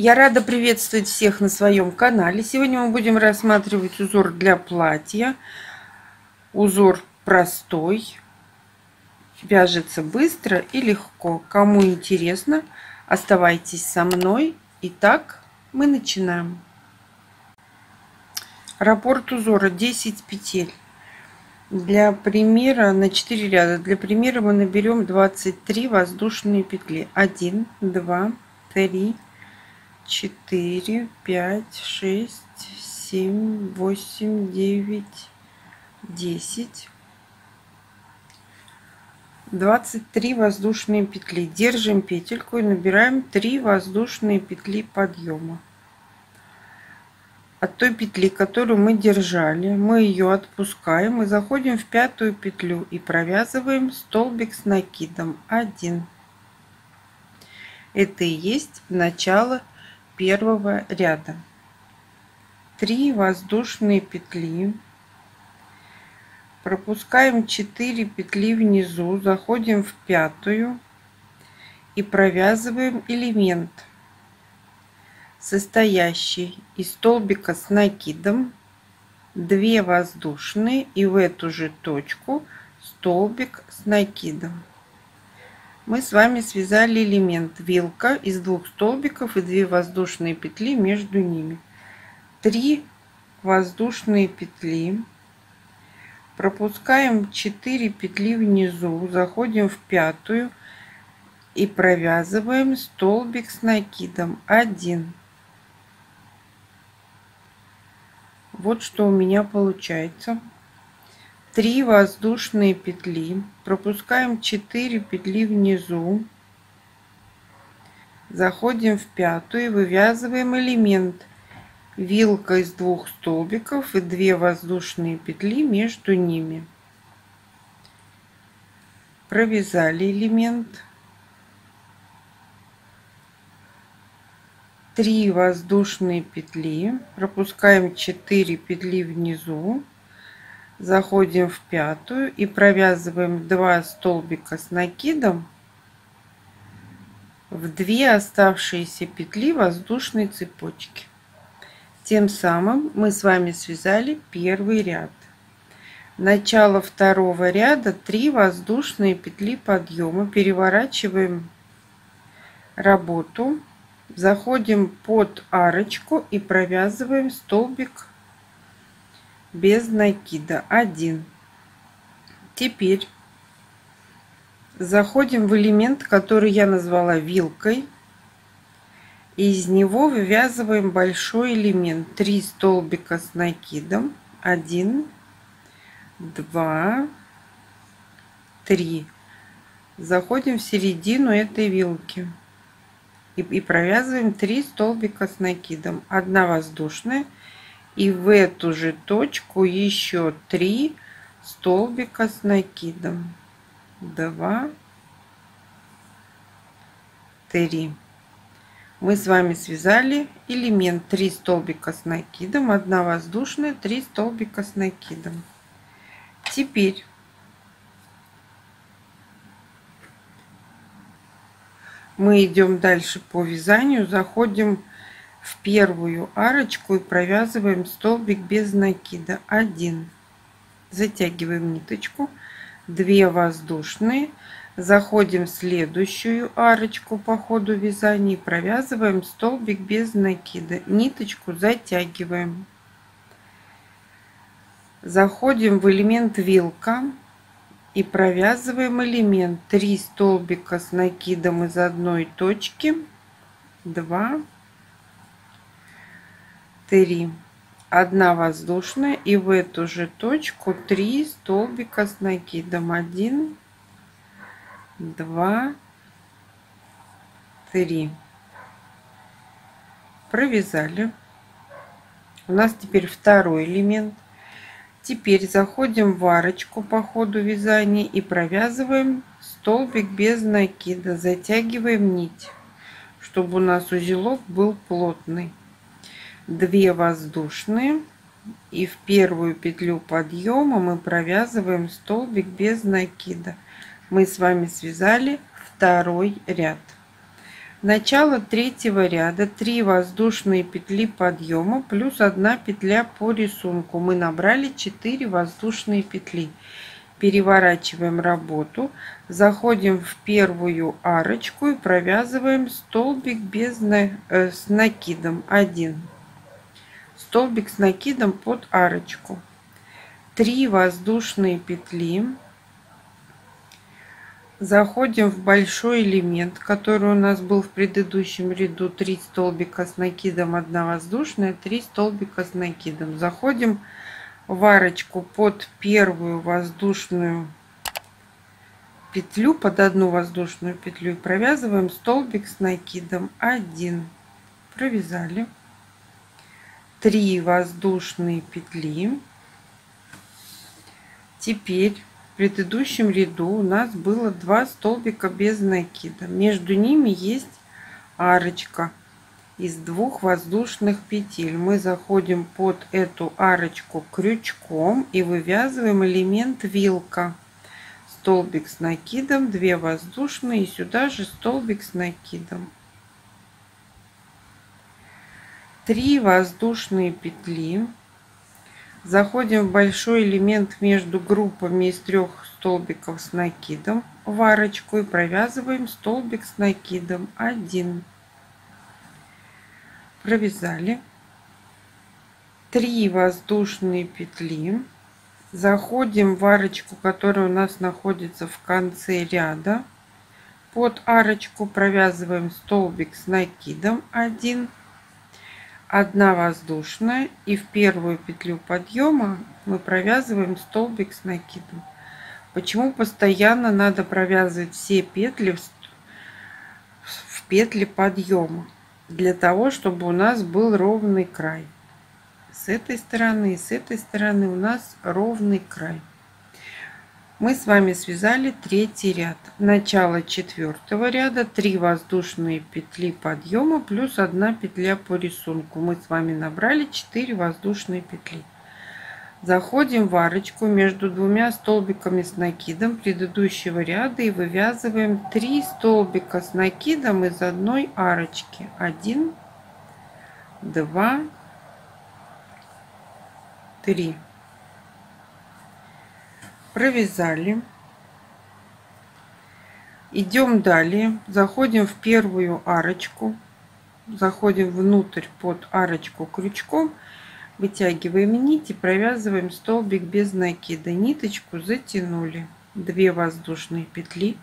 Я рада приветствовать всех на своем канале. Сегодня мы будем рассматривать узор для платья. Узор простой, вяжется быстро и легко. Кому интересно, оставайтесь со мной. Итак, мы начинаем. Раппорт узора 10 петель. Для примера на 4 ряда. Для примера мы наберем 23 воздушные петли. 1, 2, 3, 4, 5, 6, 7, 8, 9, 10. 23 воздушные петли. Держим петельку и набираем 3 воздушные петли подъема. От той петли, которую мы держали, мы ее отпускаем и заходим в пятую петлю и провязываем столбик с накидом 1. Это и есть начало первого ряда. 3 воздушные петли, пропускаем 4 петли внизу, заходим в пятую и провязываем элемент, состоящий из столбика с накидом, 2 воздушные и в эту же точку столбик с накидом. Мы с вами связали элемент вилка из 2 столбиков и 2 воздушные петли между ними. 3 воздушные петли, пропускаем 4 петли внизу, заходим в пятую и провязываем столбик с накидом 1. Вот что у меня получается. 3 воздушные петли, пропускаем 4 петли внизу, заходим в пятую и вывязываем элемент вилка из 2 столбиков и 2 воздушные петли между ними. Провязали элемент, 3 воздушные петли, пропускаем 4 петли внизу, заходим в пятую и провязываем 2 столбика с накидом в 2 оставшиеся петли воздушной цепочки. Тем самым мы с вами связали первый ряд. Начало второго ряда 3 воздушные петли подъема, переворачиваем работу, заходим под арочку и провязываем столбик без накида 1. Теперь заходим в элемент, который я назвала вилкой, и из него вывязываем большой элемент, 3 столбика с накидом 1, 2, 3. Заходим в середину этой вилки и провязываем 3 столбика с накидом, 1 воздушная. И в эту же точку еще 3 столбика с накидом. 2, 3. Мы с вами связали элемент 3 столбика с накидом, 1 воздушная, 3 столбика с накидом. Теперь мы идем дальше по вязанию, заходим в первую арочку и провязываем столбик без накида 1. Затягиваем ниточку, 2 воздушные, заходим в следующую арочку по ходу вязания и провязываем столбик без накида, ниточку затягиваем, заходим в элемент вилка и провязываем элемент 3 столбика с накидом из одной точки, 2, 3, 1 воздушная и в эту же точку 3 столбика с накидом 1, 2, 3. Провязали. У нас теперь второй элемент. Теперь заходим в арочку по ходу вязания и провязываем столбик без накида, затягиваем нить, чтобы у нас узелок был плотный. 2 воздушные и в первую петлю подъема мы провязываем столбик без накида. Мы с вами связали второй ряд. Начало третьего ряда 3 воздушные петли подъема плюс 1 петля по рисунку. Мы набрали 4 воздушные петли. Переворачиваем работу, заходим в первую арочку и провязываем столбик с накидом 1. Столбик с накидом под арочку. 3 воздушные петли. Заходим в большой элемент, который у нас был в предыдущем ряду. 3 столбика с накидом, 1 воздушная, 3 столбика с накидом. Заходим в арочку под первую воздушную петлю, под одну воздушную петлю и провязываем столбик с накидом 1. Провязали. 3 воздушные петли. Теперь в предыдущем ряду у нас было 2 столбика без накида. Между ними есть арочка из 2 воздушных петель. Мы заходим под эту арочку крючком и вывязываем элемент вилка. Столбик с накидом, 2 воздушные и сюда же столбик с накидом. 3 воздушные петли. Заходим в большой элемент между группами из 3 столбиков с накидом в арочку и провязываем столбик с накидом 1. Провязали. 3 воздушные петли. Заходим в арочку, которая у нас находится в конце ряда. Под арочку провязываем столбик с накидом 1. 1 воздушная, и в первую петлю подъема мы провязываем столбик с накидом. Почему постоянно надо провязывать все петли в петли подъема? Для того, чтобы у нас был ровный край. С этой стороны и с этой стороны у нас ровный край. Мы с вами связали третий ряд. Начало четвертого ряда 3 воздушные петли подъема плюс 1 петля по рисунку. Мы с вами набрали 4 воздушные петли. Заходим в арочку между 2 столбиками с накидом предыдущего ряда и вывязываем 3 столбика с накидом из одной арочки. 1, 2, 3. Провязали. Идем далее. Заходим в первую арочку. Заходим внутрь под арочку крючком. Вытягиваем нить и провязываем столбик без накида. Ниточку затянули. 2 воздушные петли.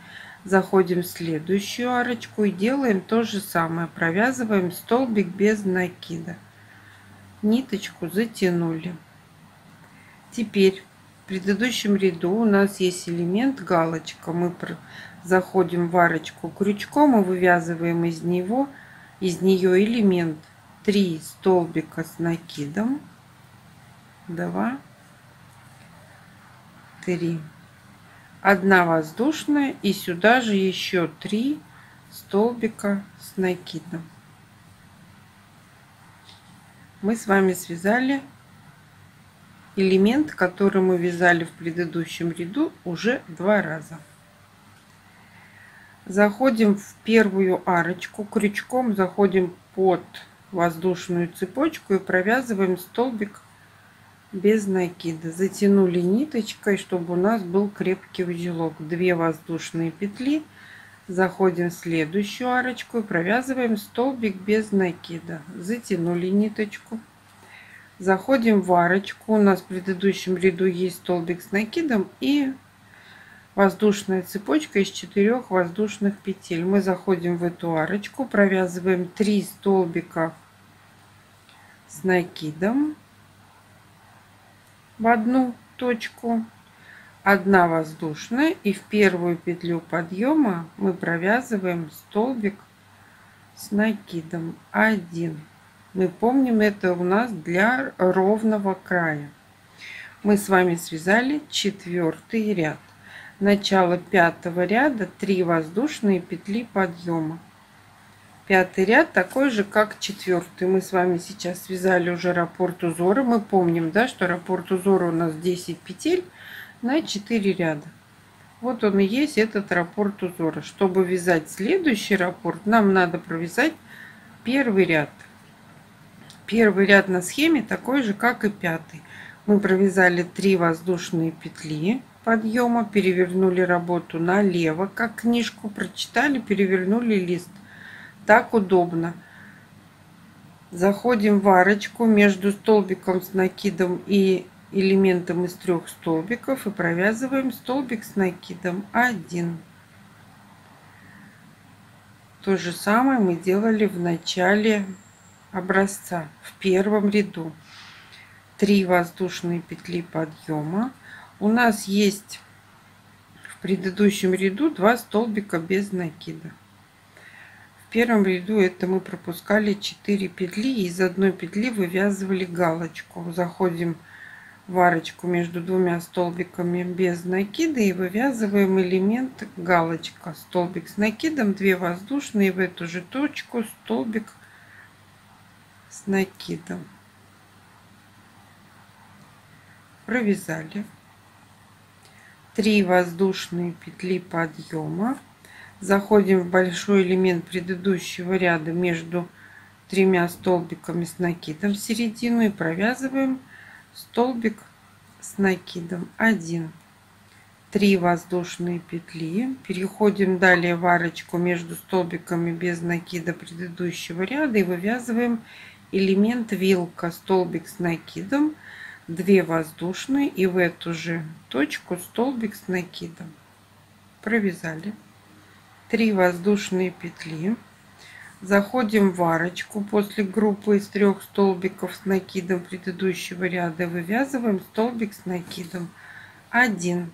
Заходим в следующую арочку и делаем то же самое. Провязываем столбик без накида. Ниточку затянули. Теперь в предыдущем ряду у нас есть элемент галочка. Мы заходим в арочку крючком и вывязываем из нее элемент 3 столбика с накидом, 2, 3, 1 воздушная и сюда же еще 3 столбика с накидом. Мы с вами связали элемент, который мы вязали в предыдущем ряду уже 2 раза. Заходим в первую арочку крючком, заходим под воздушную цепочку и провязываем столбик без накида. Затянули ниточкой, чтобы у нас был крепкий узелок. 2 воздушные петли. Заходим в следующую арочку и провязываем столбик без накида. Затянули ниточку. Заходим в арочку. У нас в предыдущем ряду есть столбик с накидом и воздушная цепочка из 4 воздушных петель. Мы заходим в эту арочку, провязываем 3 столбика с накидом в одну точку, 1 воздушная, и в первую петлю подъема мы провязываем столбик с накидом 1. Мы помним, это у нас для ровного края. Мы с вами связали 4-й ряд. Начало 5-го ряда 3 воздушные петли подъема. 5-й ряд такой же, как 4-й. Мы с вами сейчас связали уже раппорт узора. Мы помним, да, что раппорт узора у нас 10 петель на 4 ряда. Вот он и есть этот раппорт узора. Чтобы вязать следующий раппорт, нам надо провязать первый ряд. Первый ряд на схеме такой же, как и пятый. Мы провязали 3 воздушные петли подъема, перевернули работу налево, как книжку, прочитали, перевернули лист. Так удобно. Заходим в арочку между столбиком с накидом и элементом из 3 столбиков и провязываем столбик с накидом 1. То же самое мы делали в начале образца, в первом ряду. 3 воздушные петли подъема. У нас есть в предыдущем ряду 2 столбика без накида. В первом ряду это мы пропускали 4 петли и из одной петли вывязывали галочку. Заходим в арочку между 2 столбиками без накида и вывязываем элемент галочка. Столбик с накидом, 2 воздушные, в эту же точку столбик с накидом. Провязали. 3 воздушные петли подъема. Заходим в большой элемент предыдущего ряда между 3 столбиками с накидом в середину и провязываем столбик с накидом 1. 3 воздушные петли. Переходим далее в арочку между столбиками без накида предыдущего ряда и вывязываем элемент вилка, столбик с накидом, 2 воздушные и в эту же точку столбик с накидом. Провязали. 3 воздушные петли. Заходим в арочку после группы из 3 столбиков с накидом предыдущего ряда, вывязываем столбик с накидом 1.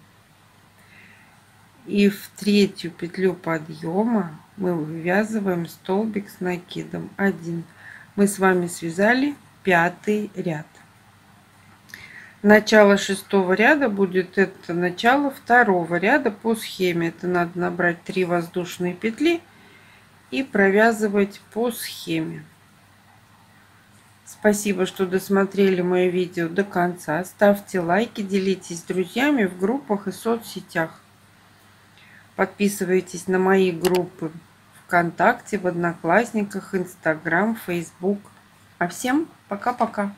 И в 3-ю петлю подъема мы вывязываем столбик с накидом 1. Мы с вами связали 5-й ряд. Начало 6-го ряда будет это начало 2-го ряда по схеме. Это надо набрать 3 воздушные петли и провязывать по схеме. Спасибо, что досмотрели мое видео до конца. Ставьте лайки, делитесь с друзьями в группах и соцсетях. Подписывайтесь на мои группы ВКонтакте, в Одноклассниках, Инстаграм, Фейсбук. А всем пока-пока!